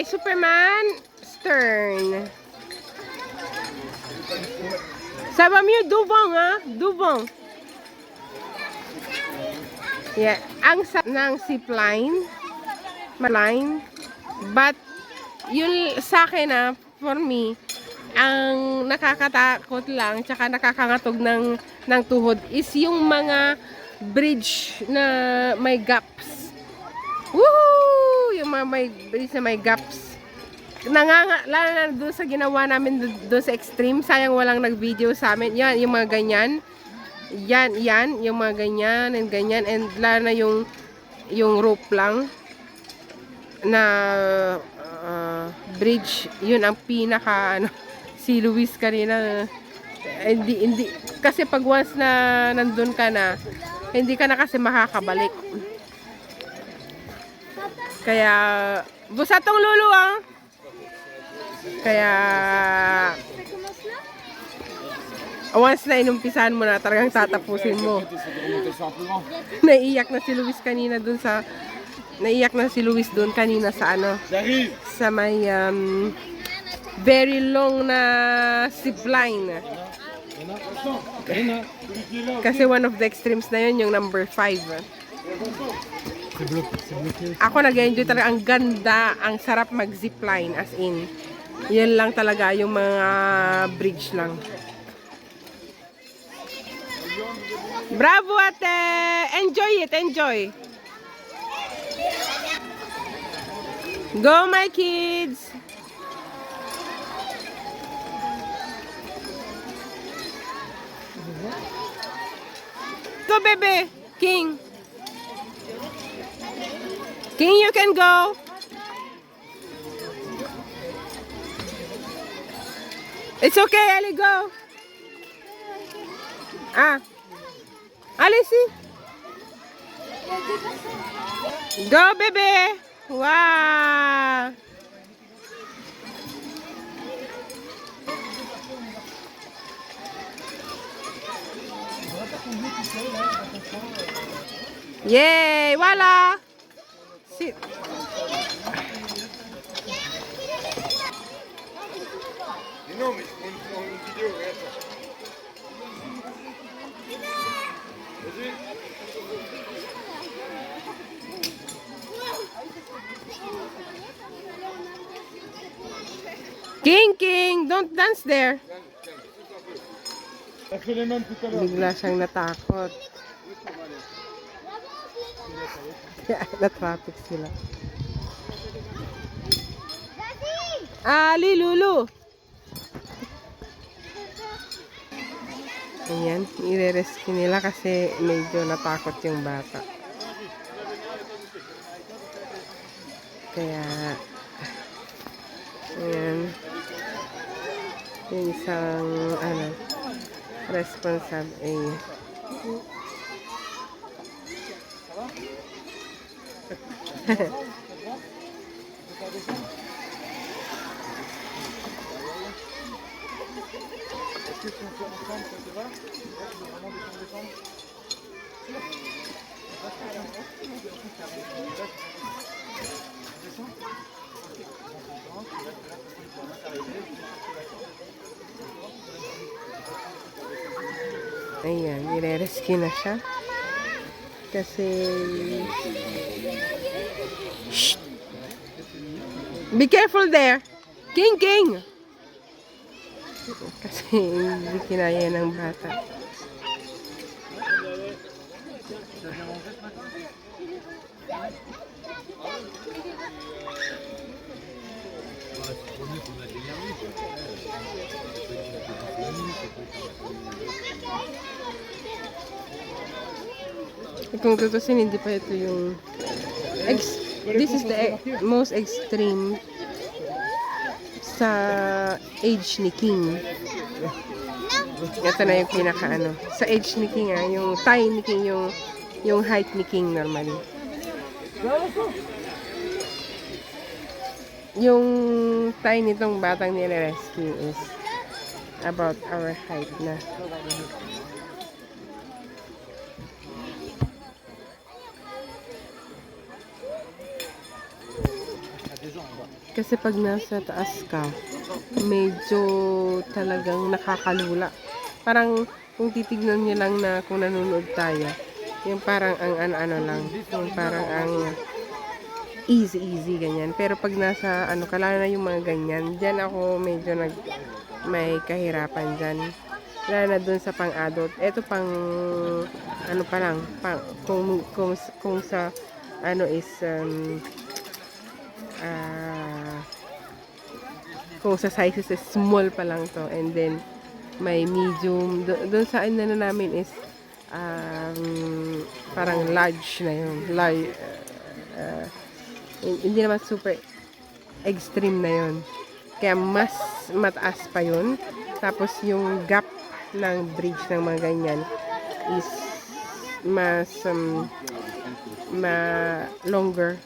by Superman Stern. Ça va mieux devant, hein? Devant. Yeah, ang sa ng zipline, but yun sa akin for me, ang nakakatakot lang tsaka nakakangatog ng tuhod is yung mga bridge na may gaps. Woohoo! Yung mga may bridge na may gaps. Lalo na doon sa ginawa namin doon sa extreme, sayang walang nag-video sa amin. Yan, yung mga ganyan. Yan, yung mga ganyan and ganyan, and lalo na yung rope lang na bridge, yun ang pinaka si Luis kanina, hindi kasi pag once na nandun ka na, hindi ka na kasi makakabalik. Kaya busatong lulu kaya once na inumpisahan mo na, talagang tatapusin mo. Naiyak na si Luis kanina dun sa sa may very long na zipline. Kasi one of the extremes na yun, yung number 5. Ako nag-enjoy talaga, ang ganda, ang sarap mag-zipline, as in. Yan lang talaga, yung mga bridge lang. Bravo ate! Enjoy it, enjoy! Go my kids! Go baby! King! King, you can go! It's okay, Ali, go! Alice! Go baby! Wow! Yay! Voila! Sit. King, don't dance there. Bigla siyang natakot. Na-traffic sila. Ali, Lulu. Ayan, i-rescue nila kasi medyo natakot yung bata. Kaya, ayan, yung isang, responsable, ayan, nire-rescue na siya. Kasi, shh! Be careful there! King! Kasi hindi kinaya ng bata. Kung tutusin, hindi pa ito yung this is the most extreme sa age ni King. Ito na yung pinaka sa age ni King, yung thigh ni King, yung height ni King normally. Yung thigh nitong batang nire-rescue is about our height na. Kasi pag nasa taas ka, medyo talagang nakakalula. Parang kung titignan nyo lang na kung nanonood tayo, yung parang ang ano lang, yung parang ang easy ganyan. Pero pag nasa ano ka, lalo na yung mga ganyan, dyan ako medyo may kahirapan dyan. Lalo na dun sa pang-adult. Ito pang ano pa lang, kung sa ano is kung sa sizes is small pa lang to, and then may medium doon sa ano na namin is parang large na yun, large, hindi naman super extreme na yun, kaya mas mataas pa yun. Tapos yung gap ng bridge ng mga ganyan is mas longer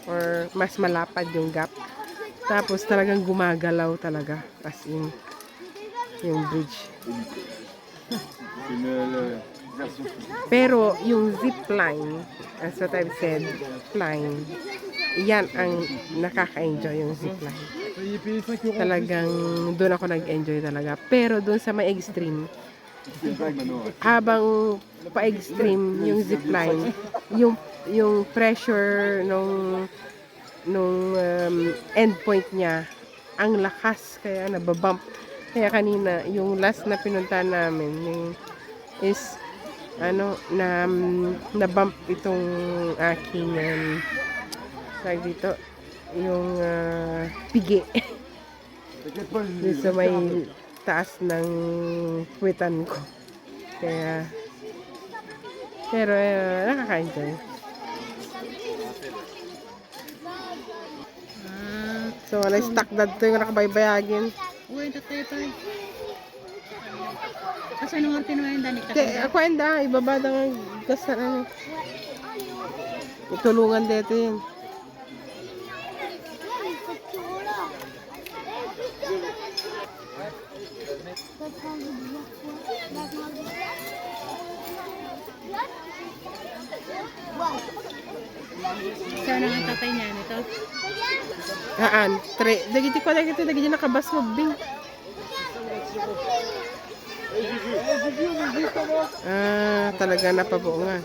or mas malapad yung gap. Tapos talagang gumagalaw talaga as in yung bridge. Pero yung zip line, as what I've said, flying, yan ang nakaka-enjoy, yung zip line. Talagang doon ako nag-enjoy talaga. Pero doon sa may extreme, habang pa-extreme yung zip line, yung pressure nung endpoint niya, ang lakas, kaya nababump. Kaya kanina, yung last na pinunta namin, yung is na-bump itong aking tawag dito, yung pigi. Dito sa may taas ng puwitan ko. Kaya, pero nakaka-enjoy. So, na-stuck dito yung nakabaybayagin. Uy, tatay pa. Kasi nung tinuwain dani ka. Ako enda, ibaba na nga gas na ano. Itulungan dito yun. Sana ang tatay niya nito. Dagiti nakabas mo bing. Talaga napabuo nga.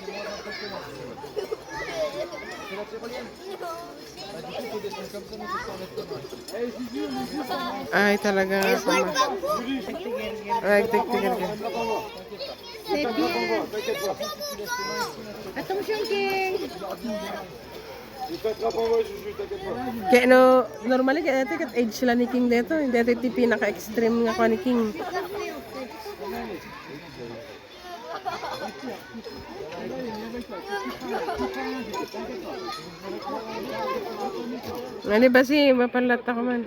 Ay, talaga Ay, tigtigil. Atong syungking. Kaya no, normally kaya ito kat age sila ni King dito. Hindi ito iti pinaka-extreme nga ko ni King. Ano ba si mapalat ako man?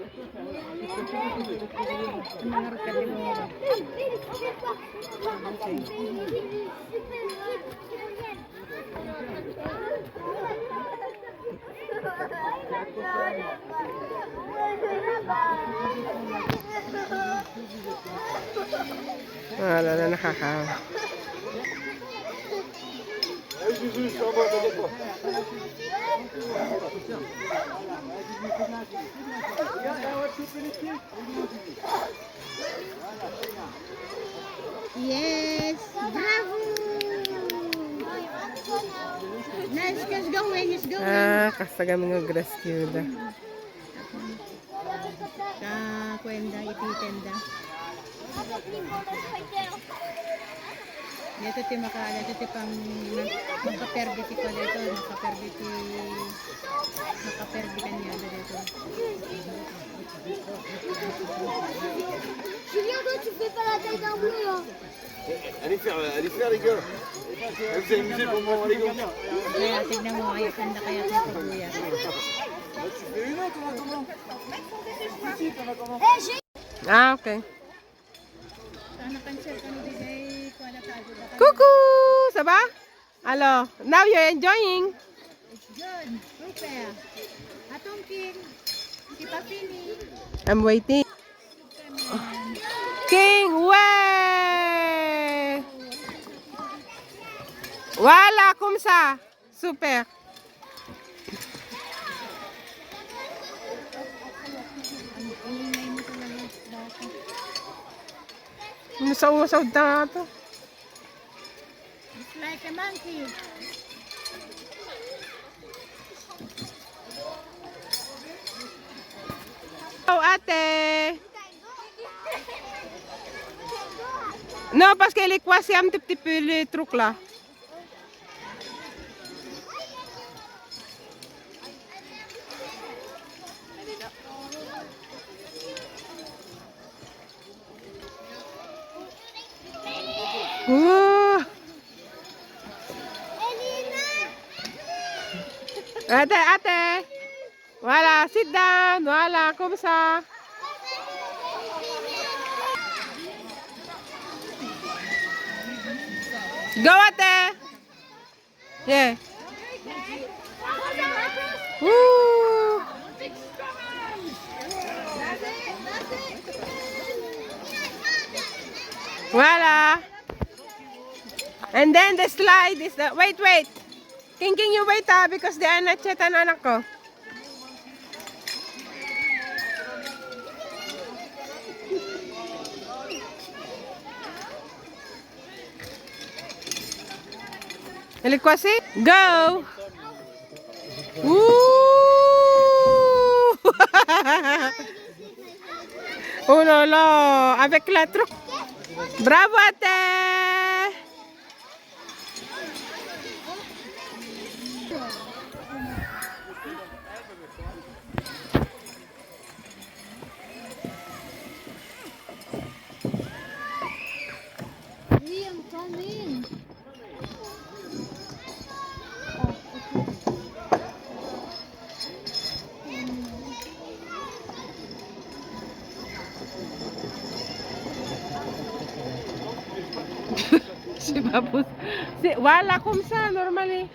Wala na nakakawa. Yes! Bravo! Nice, he's going, he's going. Kasagami nga rescue da. Kwenda, ititenda. Dito ti pang makaperbiti ko dito, makaperbi kanya dito. Julien, toi, tu fais pas la taille d'un bleu, hein. Allez faire les gars. Vous avez amusé pour moi les gars. Kaya tignan mo, ayos handa kaya sa pagbuya. Tu fais une autre maintenant. Okay. Sana cancel ka ni Bigay ko na tago na. Cuckoo! Saba? Hello. Now you're enjoying. It's good. Super. Atong King. Si Papini. I'm waiting. King, way! Wala, kumsa. Super. Nasaw-saw na to. It's like a monkey. Oh, ate. Non, parce qu'elle est coincée un petit peu, les trucs là. Ouh. Ate, ate. Voilà, sit down. Voilà, comme ça. Go, ate. Yeah. Ouh. Voilà. And then the slide is the... Wait, wait. Can you wait because they are not yet an anak ko. Elle quoi c'est? Go! Ouh! Oh là là! Avec la truc. Bravo ate! Liam, come in. C'est pas possible. Voilà comme ça, normalement.